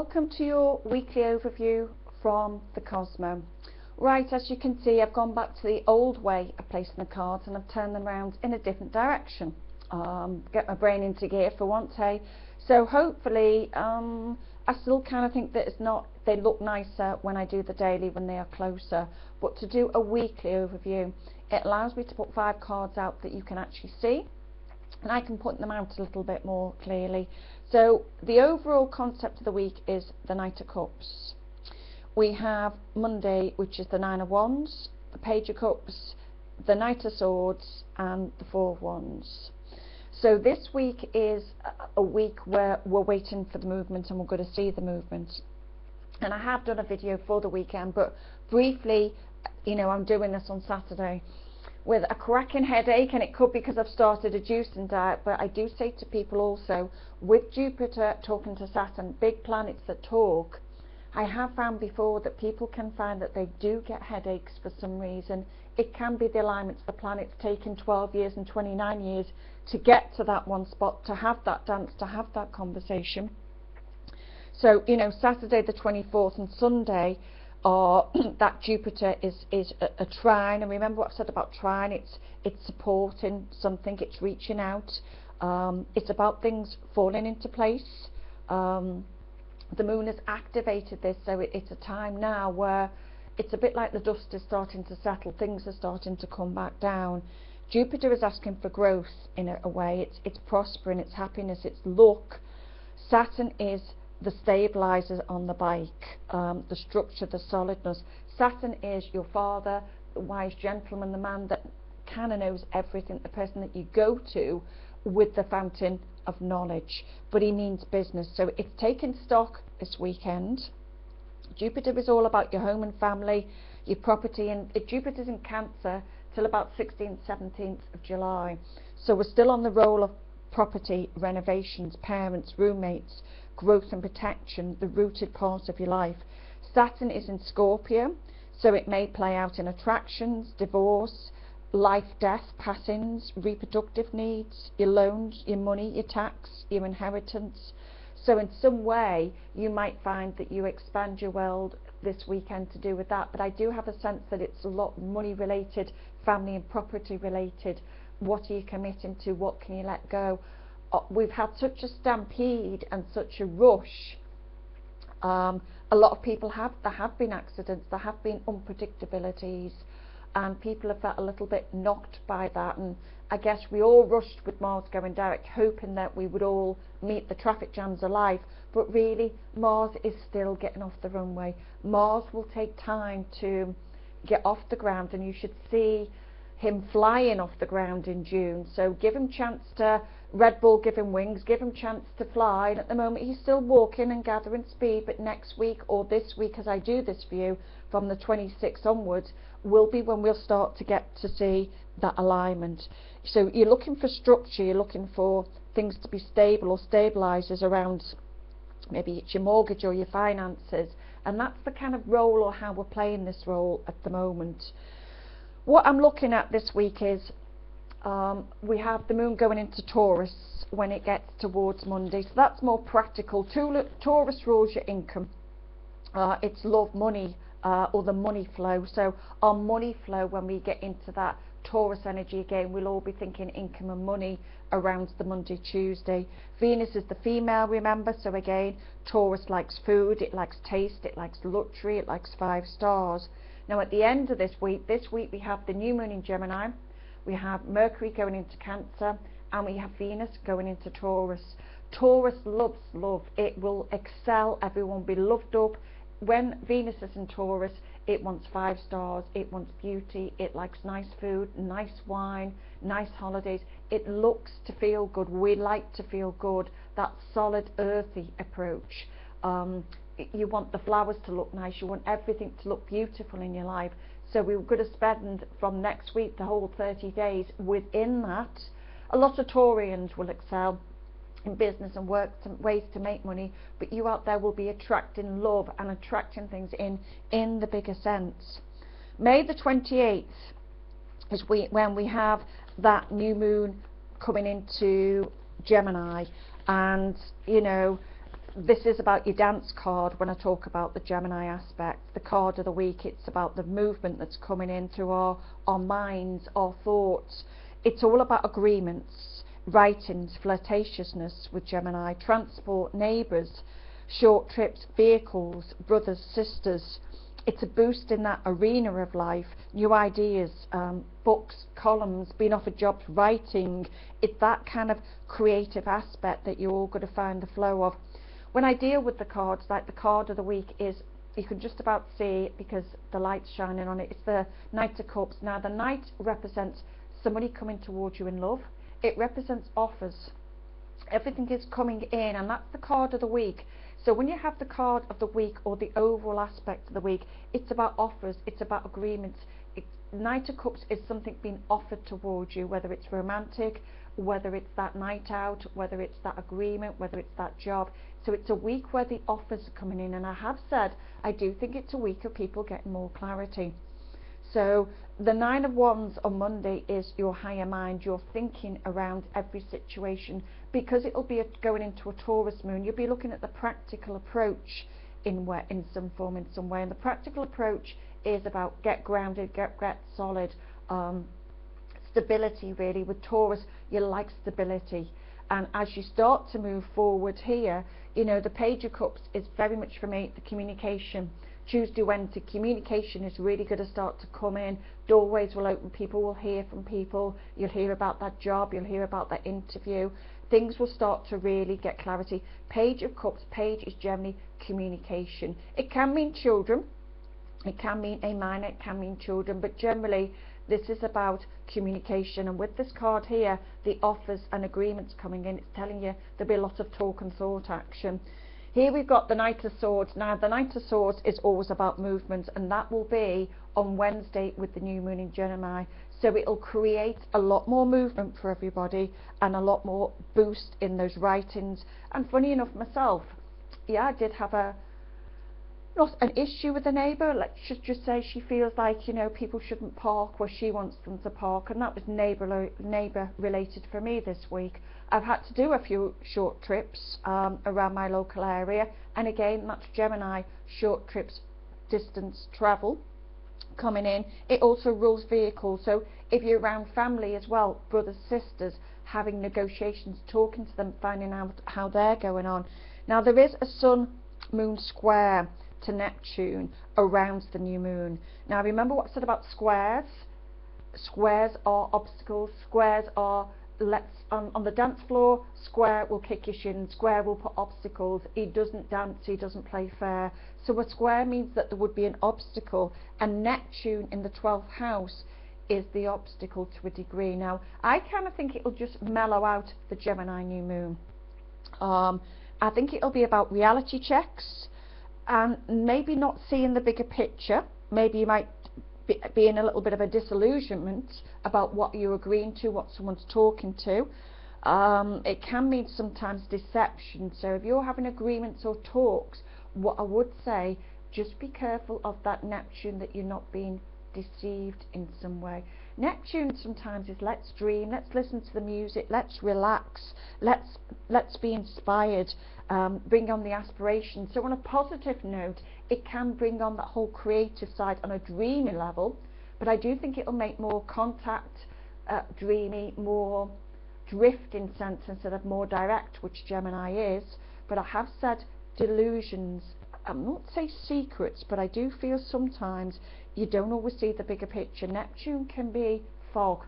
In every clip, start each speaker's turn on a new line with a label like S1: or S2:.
S1: welcome to your weekly overview from the Cosmo. Right, as you can see, I've gone back to the old way of placing the cards and I've turned them around in a different direction. Get my brain into gear for once, hey. So hopefully, I still kind of think that they look nicer when I do the daily when they are closer. But to do a weekly overview, it allows me to put 5 cards out that you can actually see. And I can put them out a little bit more clearly. So the overall concept of the week is the Knight of Cups. We have Monday, which is the 9 of Wands, the Page of Cups, the Knight of Swords and the 4 of Wands. So this week is a week where we're waiting for the movement and we're going to see the movement. And I have done a video for the weekend, but briefly, I'm doing this on Saturday with a cracking headache, and it could be because I've started a juicing diet. But I do say to people also, with Jupiter talking to Saturn, big planets that talk, I have found before that people can find that they do get headaches for some reason. It can be the alignments of the planets taking 12 years and 29 years to get to that one spot, to have that dance, to have that conversation. So, Saturday the 24th and Sunday, that Jupiter is a trine, and remember what I've said about trine, it's supporting something, it's reaching out, it's about things falling into place. The moon has activated this, so it's a time now where it's a bit like the dust is starting to settle, things are starting to come back down. Jupiter is asking for growth in a way, it's prospering, it's happiness, it's luck. Saturn is the stabilizer on the bike, the structure, the solidness. Saturn is your father, the wise gentleman, the man that kind of knows everything, the person that you go to with the fountain of knowledge, but he means business. So it's taking stock this weekend. Jupiter is all about your home and family, your property, and Jupiter's in Cancer till about 16th, 17th of July. So we're still on the roll of property, renovations, parents, roommates, growth and protection, the rooted part of your life. Saturn is in Scorpio, so it may play out in attractions, divorce, life, death, passings, reproductive needs, your loans, your money, your tax, your inheritance. So in some way you might find that you expand your world this weekend to do with that, but I do have a sense that it's a lot money related, family and property related. What are you committing to? What can you let go? We've had such a stampede and such a rush. A lot of people there have been accidents, there have been unpredictabilities, and people have felt a little bit knocked by that. And I guess we all rushed with Mars going direct, hoping that we would all meet the traffic jams alive, but really Mars is still getting off the runway. Mars will take time to get off the ground, and you should see him flying off the ground in June. So give him chance to, Red Bull give him wings, give him chance to fly. And at the moment he's still walking and gathering speed, but next week or this week, as I do this for you, from the 26th onwards will be when we'll start to get to see that alignment. So you're looking for structure, you're looking for things to be stable or stabilizers around, maybe it's your mortgage or your finances, and that's the kind of role or how we're playing this role at the moment. What I'm looking at this week is we have the moon going into Taurus when it gets towards Monday, so that's more practical. Taurus rules your income, it's love, money, or the money flow. So our money flow, when we get into that Taurus energy again, we'll all be thinking income and money around the Monday, Tuesday. Venus is the female, remember, so again Taurus likes food, it likes taste, it likes luxury, it likes 5 stars. Now at the end of this week we have the new moon in Gemini, we have Mercury going into Cancer, and we have Venus going into Taurus. Taurus loves love, it will excel, everyone will be loved up. When Venus is in Taurus, it wants 5 stars, it wants beauty, it likes nice food, nice wine, nice holidays. It looks to feel good, we like to feel good, that solid earthy approach. You want the flowers to look nice, you want everything to look beautiful in your life. So we're going to spend from next week the whole 30 days within that. A lot of Taurians will excel in business and work, ways to make money, but you out there will be attracting love and attracting things in the bigger sense. May the 28th is when we have that new moon coming into Gemini, and this is about your dance card. When I talk about the Gemini aspect, the card of the week, it's about the movement that's coming in through our minds, our thoughts. It's all about agreements, writings, flirtatiousness with Gemini, transport, neighbours, short trips, vehicles, brothers, sisters. It's a boost in that arena of life, new ideas, books, columns, being offered jobs, writing. It's that kind of creative aspect that you're all going to find the flow of. When I deal with the cards, like the card of the week is, you can just about see it because the light's shining on it, it's the Knight of Cups. Now the Knight represents somebody coming towards you in love. It represents offers. Everything is coming in, and that's the card of the week. So when you have the card of the week or the overall aspect of the week, it's about offers, it's about agreements. Knight of Cups is something being offered towards you, whether it's romantic, whether it's that night out, whether it's that agreement, whether it's that job. So it's a week where the offers are coming in, and I have said I do think it's a week of people getting more clarity. So the Nine of Wands on Monday is your higher mind, your thinking around every situation, because it'll be going into a Taurus moon. You'll be looking at the practical approach in some form, in some way, and the practical approach is about get grounded, get solid, stability really. With Taurus, you like stability, and as you start to move forward here, you know, the Page of Cups is very much for me the communication. Tuesday, Wednesday, communication is really going to start to come in. Doorways will open, people will hear from people, you'll hear about that job, you'll hear about that interview. Things will start to really get clarity. Page of Cups, Page is generally communication. It can mean children, it can mean a minor, it can mean children, but generally this is about communication. And with this card here, the offers and agreements coming in, it's telling you there'll be a lot of talk and thought action. Here we've got the Knight of Swords. Now the Knight of Swords is always about movement, and that will be on Wednesday with the new moon in Gemini. So it'll create a lot more movement for everybody and a lot more boost in those writings. And funny enough, myself, yeah, I did have not an issue with a neighbour. Let's just say she feels like, you know, people shouldn't park where she wants them to park, and that was neighbour related for me this week. I've had to do a few short trips around my local area, and again that's Gemini, short trips, distance travel coming in. It also rules vehicles, so if you're around family as well, brothers, sisters, having negotiations, talking to them, finding out how they're going on. Now there is a Sun Moon square to Neptune around the new moon. Now remember what I said about squares. Squares are obstacles, squares are on the dance floor, square will kick your shin, square will put obstacles. He doesn't dance, he doesn't play fair. So a square means that there would be an obstacle, and Neptune in the 12th house is the obstacle to a degree. Now I kind of think it'll just mellow out the Gemini new moon. I think it'll be about reality checks and maybe not seeing the bigger picture. Maybe you might be in a little bit of a disillusionment about what you're agreeing to, what someone's talking to. It can mean sometimes deception. So if you're having agreements or talks, what I would say, just be careful of that Neptune, that you're not being deceived in some way. Neptune sometimes is let's dream, let's listen to the music, let's relax, let's be inspired, bring on the aspiration. So on a positive note, it can bring on that whole creative side on a dreamy level, but I do think it'll make more contact, dreamy, more drifting sense instead of more direct, which Gemini is. But I have said delusions, I'm not say secrets, but I do feel sometimes you don't always see the bigger picture. Neptune can be fog.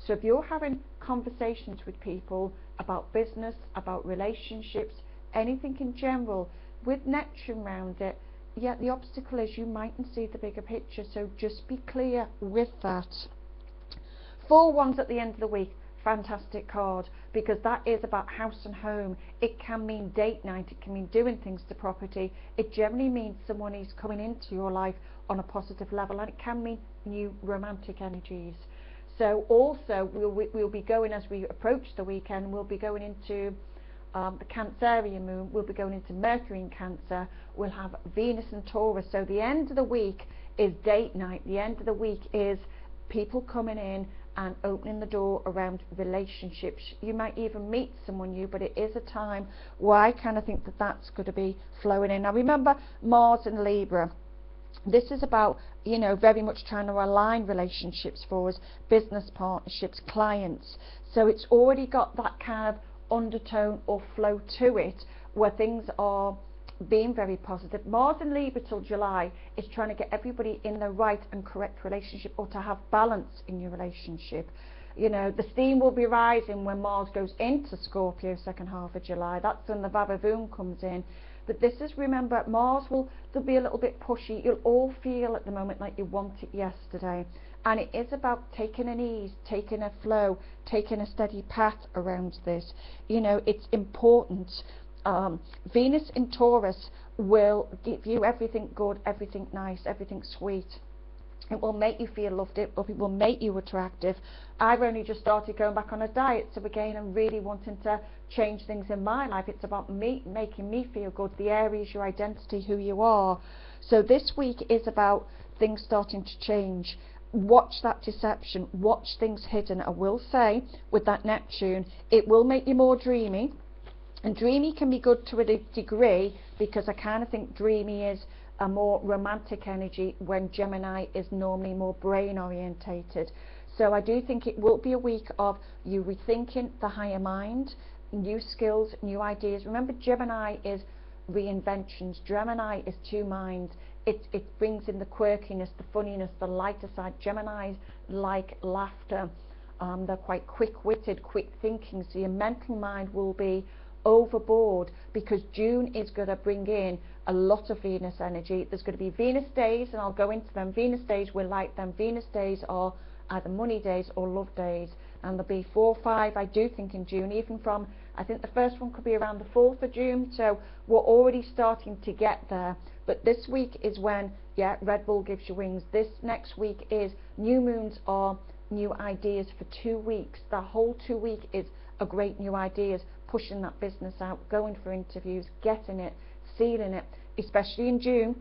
S1: So if you're having conversations with people about business, about relationships, anything in general, with Neptune around it, yeah, the obstacle is you mightn't see the bigger picture. So just be clear with that. 4 Wands at the end of the week, fantastic card, because that is about house and home. It can mean date night, it can mean doing things to property. It generally means someone is coming into your life on a positive level, and it can mean new romantic energies. So also we'll be going, as we approach the weekend, we'll be going into the Cancerian moon, we'll be going into Mercury in Cancer, we'll have Venus and Taurus. So the end of the week is date night, the end of the week is people coming in and opening the door around relationships. You might even meet someone new, but it is a time where I kind of think that that's going to be flowing in. Now remember, Mars in Libra, this is about, you know, very much trying to align relationships for us, business partnerships, clients. So it's already got that kind of undertone or flow to it where things are being very positive. Mars in Libra till July is trying to get everybody in the right and correct relationship, or to have balance in your relationship. You know, the steam will be rising when Mars goes into Scorpio second half of July. That's when the Vavavoom comes in. But this is, remember, Mars they'll be a little bit pushy. You'll all feel at the moment like you want it yesterday. And it is about taking an ease, taking a flow, taking a steady path around this. You know, it's important. Venus in Taurus will give you everything good, everything nice, everything sweet. It will make you feel loved, it will make you attractive. I've only just started going back on a diet, so again I'm really wanting to change things in my life. It's about me, making me feel good. The Aries, your identity, who you are. So this week is about things starting to change. Watch that deception, watch things hidden. I will say with that Neptune, it will make you more dreamy. And dreamy can be good to a degree, because I kind of think dreamy is a more romantic energy when Gemini is normally more brain orientated. So I do think it will be a week of you rethinking the higher mind, new skills, new ideas. Remember, Gemini is reinventions. Gemini is two minds. It brings in the quirkiness, the funniness, the lighter side. Geminis like laughter. They're quite quick-witted, quick thinking. So your mental mind will be overboard, because June is going to bring in a lot of Venus energy. There's going to be Venus days, and I'll go into them. Venus days, we'll like them. Venus days are either money days or love days, and there'll be 4 or 5, I do think, in June, even from, I think the first one could be around the 4th of June, so we're already starting to get there. But this week is when, yeah, Red Bull gives you wings. This next week is new moons are new ideas for 2 weeks. The whole 2 week is a great new ideas, pushing that business out, going for interviews, getting it, sealing it, especially in June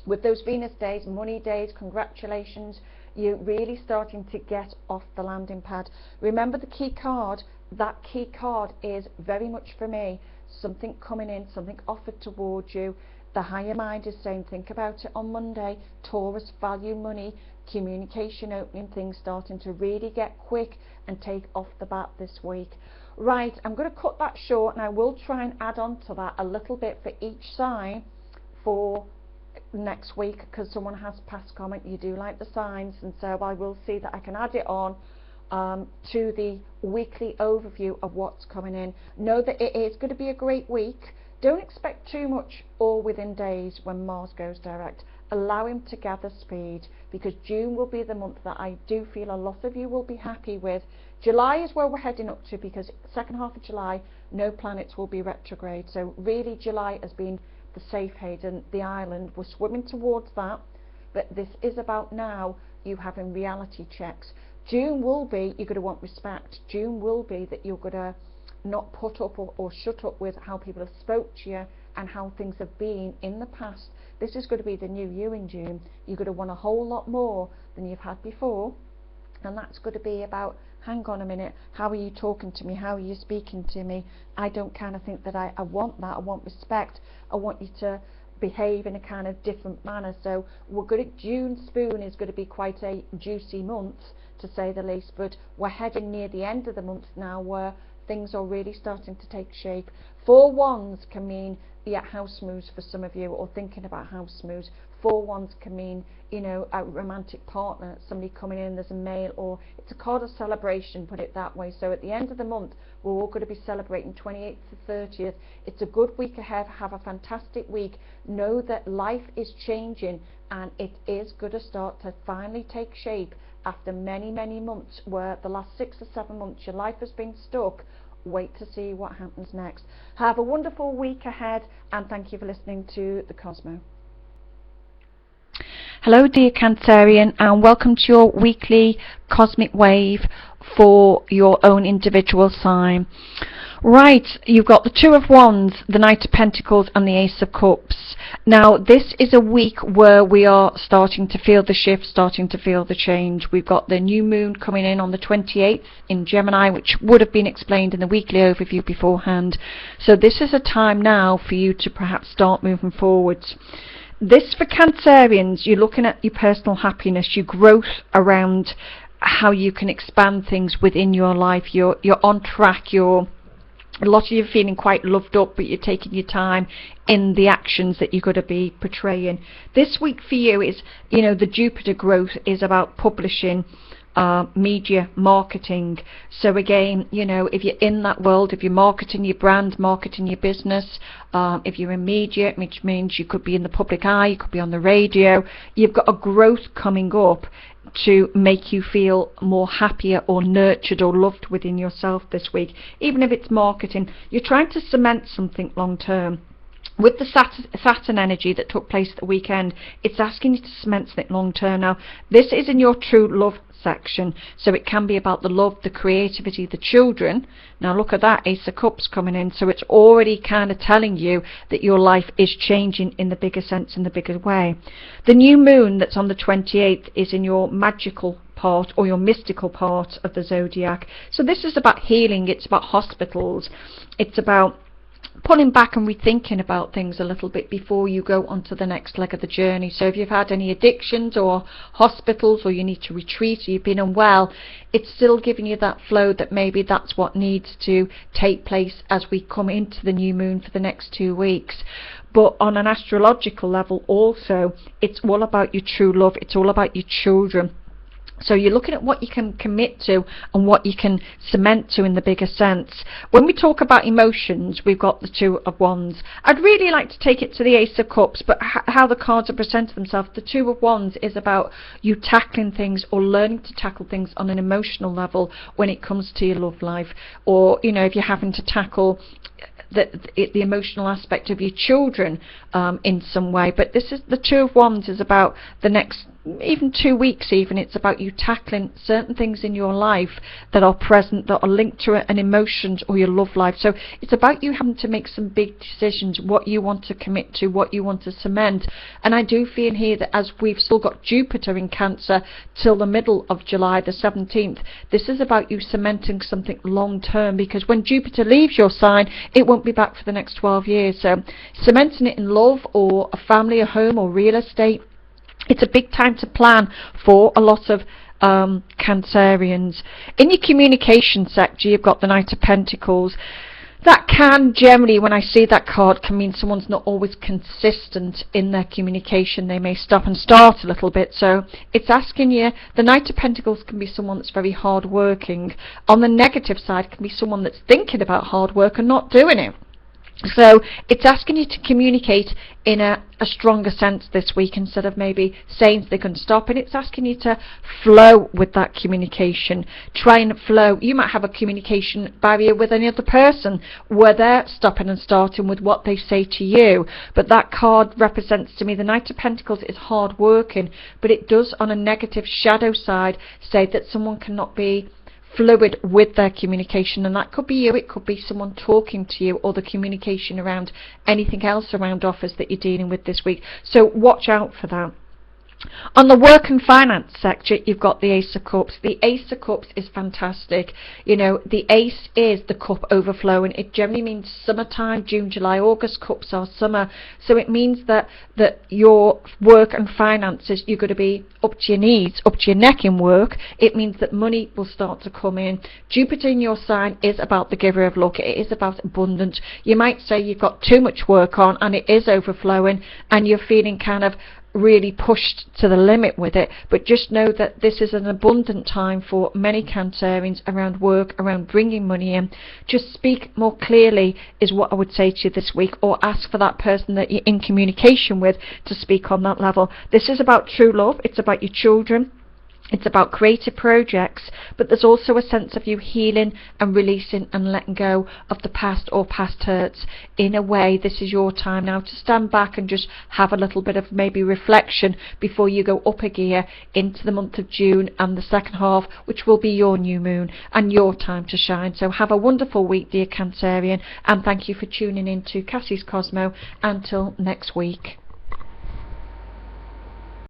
S1: with those Venus days, money days. Congratulations, you're really starting to get off the landing pad. Remember the key card. That key card is very much for me something coming in, something offered towards you. The higher mind is saying think about it on Monday. Taurus, value money, communication opening, things starting to really get quick and take off the bat this week. Right, I'm going to cut that short, and I will try and add on to that a little bit for each sign for next week, because someone has passed comment, you do like the signs, and so I will see that I can add it on to the weekly overview of what's coming in. Know that it is going to be a great week. Don't expect too much all within days when Mars goes direct. Allow him to gather speed, because June will be the month that I do feel a lot of you will be happy with. July is where we're heading up to, because second half of July no planets will be retrograde, so really July has been the safe haven, the island. We're swimming towards that, but this is about now you having reality checks. June will be, you're going to want respect. June will be that you're going to not put up or shut up with how people have spoke to you and how things have been in the past. This is going to be the new you in June. You're going to want a whole lot more than you've had before, and that's going to be about, hang on a minute, how are you talking to me, how are you speaking to me? I don't kind of think that I want that. I want respect. I want you to behave in a kind of different manner. So we're good at June. Spoon is going to be quite a juicy month, to say the least, but we're heading near the end of the month now where things are really starting to take shape. 4 wands can mean, yeah, house moves for some of you, or thinking about house moves. 4 wands can mean, you know, a romantic partner, somebody coming in, there's a male, or it's a card of celebration, put it that way. So at the end of the month we're all going to be celebrating 28th to 30th. It's a good week ahead. Have a fantastic week. Know that life is changing, and it is going to start to finally take shape after many months, where the last 6 or 7 months your life has been stuck. Wait to see what happens next. Have a wonderful week ahead, and thank you for listening to the Cosmo. Hello dear Cancerian, and welcome to your weekly cosmic wave for your own individual sign. Right, you've got the Two of Wands, the Knight of Pentacles and the Ace of Cups. Now this is a week where we are starting to feel the shift, starting to feel the change. We've got the new moon coming in on the 28th in Gemini, which would have been explained in the weekly overview beforehand. So this is a time now for you to perhaps start moving forwards. This for Cancerians, you're looking at your personal happiness, your growth around how you can expand things within your life. You're on track, a lot of you are feeling quite loved up, but you're taking your time in the actions that you're going to be portraying. This week for you is, the Jupiter growth is about publishing, media, marketing. So again, if you're in that world, if you're marketing your brand, marketing your business, if you're in media, which means you could be in the public eye, you could be on the radio, you've got a growth coming up to make you feel more happier or nurtured or loved within yourself this week. Even if it's marketing, you're trying to cement something long term. With the Saturn energy that took place at the weekend, it's asking you to cement something long term. Now, this is in your true love section, so it can be about the love, the creativity, the children. Now look at that, Ace of Cups coming in, so it's already kind of telling you that your life is changing in the bigger sense, in the bigger way. The new moon that's on the 28th is in your magical part or your mystical part of the zodiac. So this is about healing, it's about hospitals, it's about pulling back and rethinking about things a little bit before you go on to the next leg of the journey. So if you've had any addictions or hospitals, or you need to retreat, or you've been unwell, it's still giving you that flow that maybe that's what needs to take place as we come into the new moon for the next 2 weeks. But on an astrological level also, it's all about your true love, it's all about your children. So you're looking at what you can commit to and what you can cement to in the bigger sense. When we talk about emotions, we've got the Two of Wands. I'd really like to take it to the Ace of Cups, but how the cards are presented themselves, the Two of Wands is about you tackling things or learning to tackle things on an emotional level when it comes to your love life, or if you're having to tackle the emotional aspect of your children in some way. But this is the Two of Wands is about the next even 2 weeks. Even it's about you tackling certain things in your life that are present, that are linked to an emotions or your love life. So it's about you having to make some big decisions, what you want to commit to, what you want to cement. And I do feel here that as we've still got Jupiter in Cancer till the middle of July the 17th, this is about you cementing something long term, because when Jupiter leaves your sign, it won't be back for the next 12 years. So cementing it in love or a family, a home or real estate, it's a big time to plan for a lot of Cancerians. In your communication sector, you've got the Knight of Pentacles. That can generally, when I see that card, can mean someone's not always consistent in their communication. They may stop and start a little bit. So it's asking you, the Knight of Pentacles can be someone that's very hard working. On the negative side, can be someone that's thinking about hard work and not doing it. So it's asking you to communicate in a stronger sense this week, instead of maybe saying they can stop, and it's asking you to flow with that communication. Try and flow. You might have a communication barrier with any other person where they're stopping and starting with what they say to you, but that card represents to me the Knight of Pentacles is hard working, but it does on a negative shadow side say that someone cannot be fluid with their communication, and that could be you, it could be someone talking to you, or the communication around anything else around offers that you're dealing with this week. So watch out for that. On the work and finance sector, you've got the Ace of Cups. The Ace of Cups is fantastic. The ace is the cup overflowing. It generally means summertime, June, July, August. Cups are summer. So it means that your work and finances, you're going to be up to your knees, up to your neck in work. It means that money will start to come in. Jupiter in your sign is about the giver of luck. It is about abundance. You might say you've got too much work on and it is overflowing and you're feeling kind of really pushed to the limit with it, but just know that this is an abundant time for many Cancerians around work, around bringing money in. Just speak more clearly is what I would say to you this week, or ask for that person that you're in communication with to speak on that level. This is about true love, it's about your children. It's about creative projects, but there's also a sense of you healing and releasing and letting go of the past or past hurts. In a way, this is your time now to stand back and just have a little bit of maybe reflection before you go up a gear into the month of June and the second half, which will be your new moon and your time to shine. So have a wonderful week, dear Cancerian, and thank you for tuning in to Cassie's Cosmo. Until next week.